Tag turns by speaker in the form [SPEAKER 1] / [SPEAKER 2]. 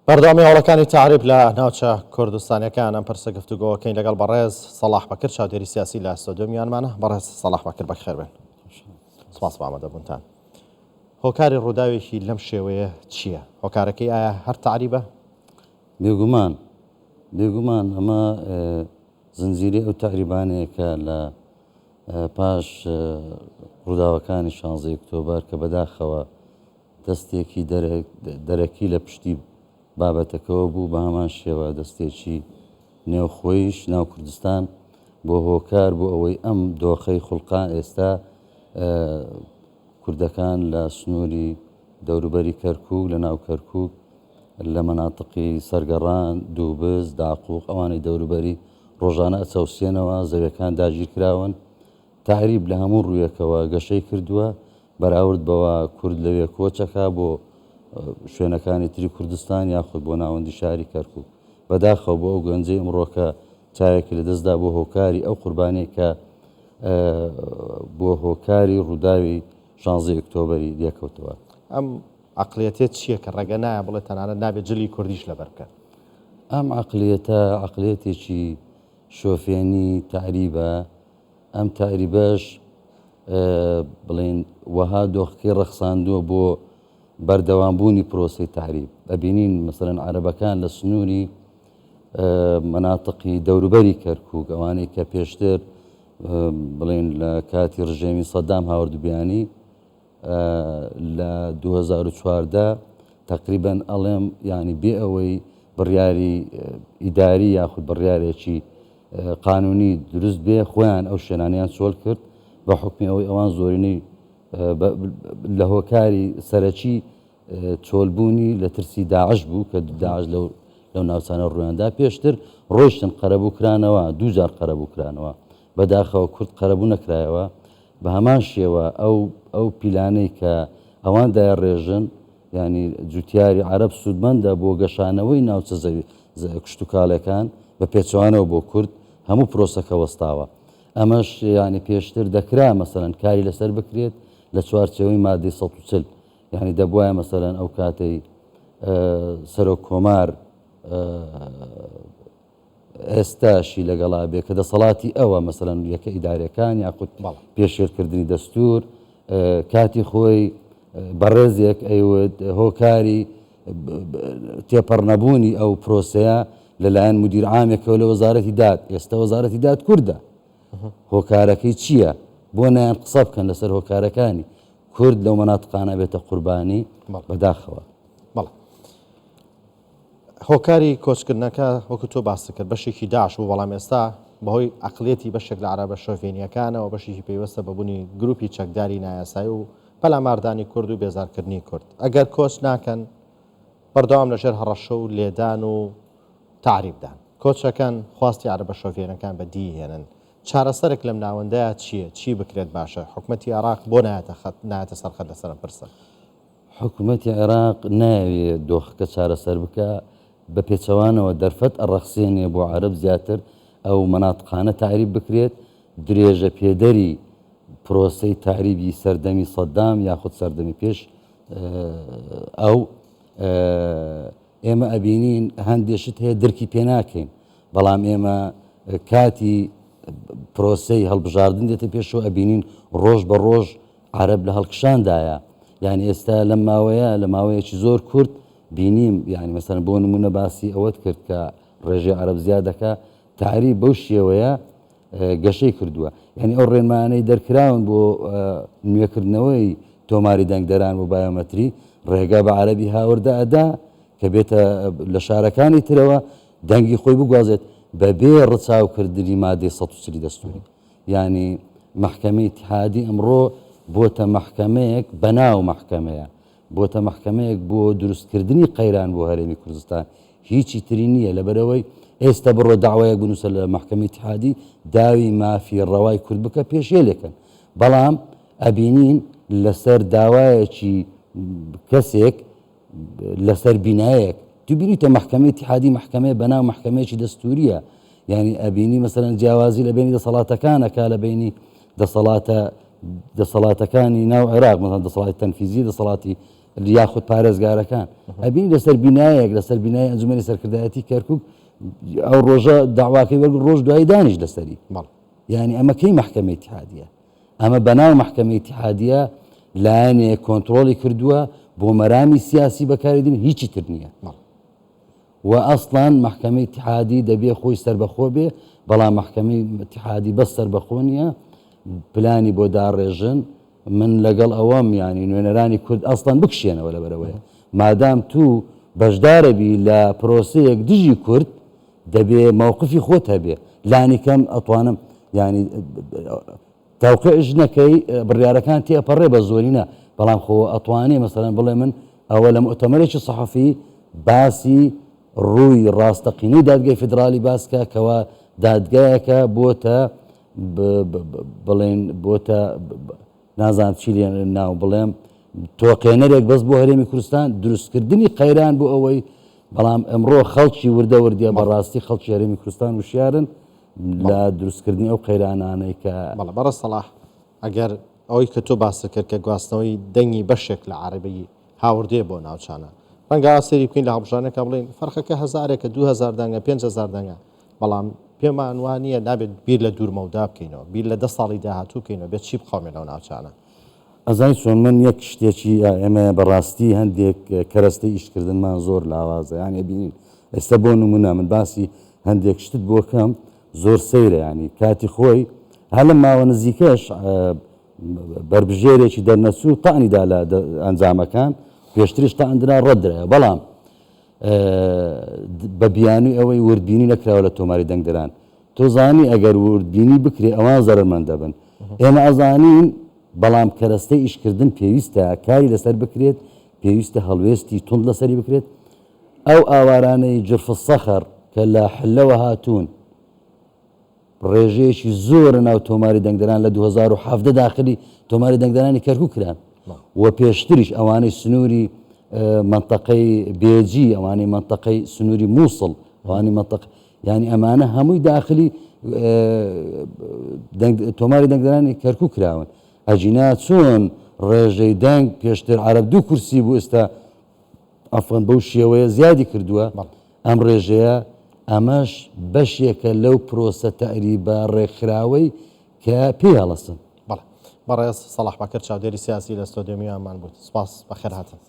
[SPEAKER 1] بەردەوامی هەوڵەکانی تعریب لە ناوچە کوردستانیەکان ئەم پرسە گفتوگۆکەین لەگەڵ بەڕێز سەلاح بەکر چاودێری سیاسی لە ئەستۆدیۆمیانمانە. بەڕێز سەلاح بەکر بەخێر بێن. سپاس بە ئامادەبوونتان. هۆکاری ڕووداوێکی لەم شێوەیە چییە؟ هۆکارەکەی ئایا هەر تعریبە؟
[SPEAKER 2] بێگومان ئەمە زنجیرەی ئەو تعریبانەیە کە لە پاش ڕووداوەکانی 16 ئۆکتۆبەر کە بەداخەوە دەستێکی دەرەکی لە پشتی بابەتەکەەوە بوو، بە هەمان شێوە دەستێکی نێوخۆیش ناو کوردستان بۆ هۆکار بۆ ئەوەی ئەم دۆخەی خوڵقان ئێستا کوردەکان لە سنووری دەوروبەری کەرکووک لە ناو کەرکووک لە مەناتقی سەرگەڕان دووبز داقوق ئەوانەی دەوروبەری ڕۆژانە ئەچەوسێنەوە زەویەکان داگیر کراون. تعریب لە هەموو ڕوویەکەوە گەشەی کردووە بەراورد بەوە کورد لەوێ کۆچەکە بۆ شوێنەکانی تری کوردستان یاخود بۆ ناوەندی شاری کەرکووک. بەداخەوە بۆ ئەو گەنجەی ئەمڕۆکە چاوێکی لە دەستدا بۆ هۆکاری ئەو قوربانەی کە بۆ هۆکاری ڕووداوی 16 ئۆکتۆبەری لێکەوتەوە.
[SPEAKER 1] ئەم عەقڵیەتێت چییە کە ڕێگە نایە بڵێ تەنانەت نابێت جلی کوردیش لەبەر بکەن؟
[SPEAKER 2] ئەم عەقڵیەتە عەقڵیەتێکی شۆفێنی تعریبە. ئەم تعریبەش بڵێن وەها دۆخەکەی ڕەخساندووە بۆ بەردەوامبوونی پرۆسەی تعریب. ئەبینین مەسەڵەن عەرەبەکان لە سنووری مەناتقی دەوروبەری کەرکووک ئەوانەی کە پێشتر بڵێن لە کاتی ڕژێمی سەدام هاوردوبیانی لە 2014 تقریبەن ئەڵێم ینی بێ ئەوەی بڕیاری ئیداری یاخود بڕیارێکی قانونی دروست بێ خۆیان ئەو شوێنانیان چۆڵ کرد بە حکمی ئەوەی ئەوان زۆرینەی لە هۆکاری سەرەکی چۆلبوونی لە ترسی داعش بوو کە داعش لەو ناوچانە ڕوویاندا پێشتر ڕۆیشتن قەرەبووکرانەوە دووجار قەرەبووکرانەوە بەداخەوە کورد قەرەبوو نەکرایەوە. بە هەمان شێوە ئەو پیلانەی کە ئەوان دای ڕێژن ینی جوتیاری عەرەب سوودمەندە بۆ گەشانەوەی ناوچە زەوی کشتتوکاڵەکان بە پێچوانەوە بۆ کورد هەموو پرۆسەکە وەستاوە. ئەمەش ینی پێشتر دەکرا مەسەڵەن کاری لەسەر بکرێت لە چوارچەوەی مادەی 140 ینی دەبواە مەسەڵەن ئەو کاتەی سەرۆک کۆمار ئێستاشی لەگەڵا بێ کە دەسەڵاتی ئەوە مەسەڵەن یەکە ئیدارەکان یاخود پێشێرکردنی دەستور کاتی خۆی بەڕێزێک ئەیوت هۆکاری تێپەڕنەبوونی ئەو پرۆسەیە لەلایەن مدیر عامێکەوە لە وەزارەتی داد. ئێستا وەزارەتی داد کووردە. هۆکارەکەی چییە؟ بۆ نایان قسە بکەن لەسەر هۆکارەکانی کورد لەو مەناتقانە بێتە قوربانی بەداخەوە.
[SPEAKER 1] هۆکاری کۆچکردنەکە وەکو تۆ باس کرد بەشێکی داعش بوو، بەڵام ئێستا بەهۆی عەقڵیەتی بەشێک لە عەرەبە شۆڤێنیەکانەوە بەشێکی پێوەستە بەبوونی گروپی چەکداری نایاسایی و پەلاماردانی کورد و بێزارکردنی کورد. ئەگەر کۆچ ناکەن بەردەوام لەژێر هەڕەشە و لێدان و تعریبدان کۆچەکەن خواستی عەرەبە شۆڤێنەکان بەدیهێنن. چارەسەرێک لەم ناوەندەیە چییە؟ چی بکرێت باشە؟ حکوومەتی عێراق بۆ نایەتە سەرخەت لەسەرم پرسە.
[SPEAKER 2] حکوومەتی عێراق ناوێت دۆخەکە چارەسەر بکە بە پێچەوانەوە دەرفەت ئەڕەخسێنێ بۆ عەرەب زیاتر ئەو مەناتقانە تعریب بکرێت درێژە پێدەری پرۆسەی تعریبی سەردەمی سەدام یاخود سەردەمی پێش ئەو ئێمە ئەبینین هەندێشت هەیە دەرکی پێ ناکەین، بەڵام ئێمە کاتی پرۆسەی هەڵبژاردن دێتە پێشەوە ئەبینین ڕۆژ بە ڕۆژ عەرەب لە هەڵکشاندایە. یعنی ئێستا لەم ماوەیە لە ماوەیەکی زۆر کورت بینیم ینی مەسەن بۆ نمونە باسی ئەوەت کرد کە ڕێژەی عەرەب زیادەکە تعریب بەو شێوەیە گەشەی کردووە. یعنی ئەو ڕێنمانەی دەرکراون بۆ نوێکردنەوەی تۆماری دەنگدەران و بایۆمەتری ڕێگا بە عەرەبی هاوردە ئەدا کە بێتە لە شارەکانی ترەوە دەنگی خۆی بگوازێت بەبێ ڕچاوکردنی مادەی 140 دەستوری. ینی مەحکەمەی ئیتیحادی ئەمڕۆ بۆتە مەحکەمەیەک بەناو مەحکەمەیە، بۆتە مەحکەمەیەک بۆ دروستکردنی قەیران بۆ هەرێمی کوردستان، هیچی تری نییە. لەبەرەوەی ئێستا بڕۆ داوایەک بنووسە لە مەحکەمەی ئیتیحادی داوی مافی ڕەوای کورد بکە پێشێلێکن، بەڵام ئەبینین لەسەر داوایەکی کەسێک لەسەر بینایەک دوبینیتە مەحکەمەی ئیتیحادی مەحکەمەیە بەناو مەحکەمەیەکی دەستوریە. یعنی ئەبینی مەسەڵەن جیاوازی لە بینی دەسەڵاتەکانەکە لە بینی دەسەڵاتەکانی ناو عێراق، مەسەڵەن دەسەڵاتی تەنفیزی، دەسەڵاتی یاخود پارێزگارەکان ئەبینی لەسەر بینایەک لەسەر بینای ئەنجومەنی سەرکردایەتی کەرکووک ئەو ڕۆژە داواکەی وەرگ ڕۆژ دوای دانیش لەسەری یعنی ئەمە کەی محکەمەی اتحادیە ئەمە بەناو محکەمەی اتحادیە لایەنێک کۆنتترۆلی کردووە بۆ مەرامی سیاسی بەکاردین هیچی تر نییە و ئەسڵان محکەمەی اتحادی دەبێ خۆی سەربەخۆ بێ بەڵام محکەمەی اتحادی بەس سەربەخۆ نییە پلانی بۆ داڕێژن من لەگەڵ ئەوەم ینی نوێنەرانی کورد ئەسڵان بکشێنەوە لەبەرەوەیە مادام تو بەشدارەبی لە پرۆسەیەک دژی کورد دەبێ مووقفی خۆت هەبێ لانی کەم ئەتوانم ینی تاوقعش نەکەی بڕیارەکان تێپەڕێ بە زۆرینە بەڵام خۆ ئەتوانێ مەسەڵەن بڵێ من ئەوە لە مؤتەمەرێکی سەحەفی باسی ڕووی ڕاستەقینەی دادگای فدرالی باسکە کەوا دادگایەکە بۆتە بڵێن بۆتە نازان چی لێ ناو بڵێم تۆقێنەرێک بەس بۆ هەرێمی کوردستان دروستکردنی قەیران بۆ ئەوەی بەڵام ئەمڕۆ خەڵکی وردە وردیە بەڕاستی خەڵکی هەرێمی کوردستان وشیارن لە دروستکردنی ئەو قەیرانانەی کە
[SPEAKER 1] بەڕە سەلاح ئەگەر ئەوەی کە تۆ باسە کرد کە گواستنەوەی دەنگی بەشێک لە عەرەبی هاوردێ بۆ ناوچانە ڕەنگە سەیری بکەین لە هەڵبژانەکە بڵێن فەرقەکە هەزارێکە 2000 دەنگە 5000 دەنگە بەڵام پێمان وانە نابێت بیر لە دوورمەودا بکەینەوە بیر لە 10 ساڵی داهاتوو بکەینەوە بێت چی بخەومێ لەو ناوچانە
[SPEAKER 2] ئەزای چۆن من یەک شتێکی ئێمە بەڕاستی هەندێک کەرەستەی ئیشکردنمان زۆر لاوازە یانێ بینین ئێستا بۆ نمونە من باسی هەندێک شتت بۆ کەم زۆر سەیرە ینی کاتی خۆی هەلە ماوە نزیکەش بربژێرێکی دەرنەچوو تاانیدا لە ئەنجامەکان پێشتریش تااندرا ڕەدرەیە بەڵام بە بیانووی ئەوەی وردبینی نەکراوە لە تۆماری دەنگدەران تۆزانی ئەگەر وردبینی بکرێ ئەوان زەرمەند دەبن ئێمە ئەزانین بەڵام کەرەستەی ئیشکردن پێویستە کاری لەسەر بکرێت پێویستە هەڵوێستی تند لەسەری بکرێت ئەو ئاوارانەی جرف سەخر کە لە حلەوە هاتوون ڕێژەیەکی زۆرە ناو تۆماری دەنگدەران لە 2017 داخلی تۆماری دەنگدەرانی کەرکووک کران و پێشتریش ئەوانەی سنووری منطقەی بێجی ئەوانەی منطقەی سنووری مووسڵ ئەوانی منطق ینی ئەمانە هەمووی داخلی تۆماری دەنگدەرانی کەرکووک کراون ئەجینا چۆن ڕێژەی دەنگ پێشتر عەرەب 2 کورسی بوو ئێستا ئەفغان بەو شێوەیە زیادی کردووە ئەم ڕێژەیە ئەمەش بەشێکە لەو پرۆسە تەعریبە ڕێکخراوەی کە پێی هەڵەسن
[SPEAKER 1] بەڕێز سەلاح بەکر چاودێری سیاسی لە ستۆدیۆمی ئەمان بوو سپاس بەخێر هاتن.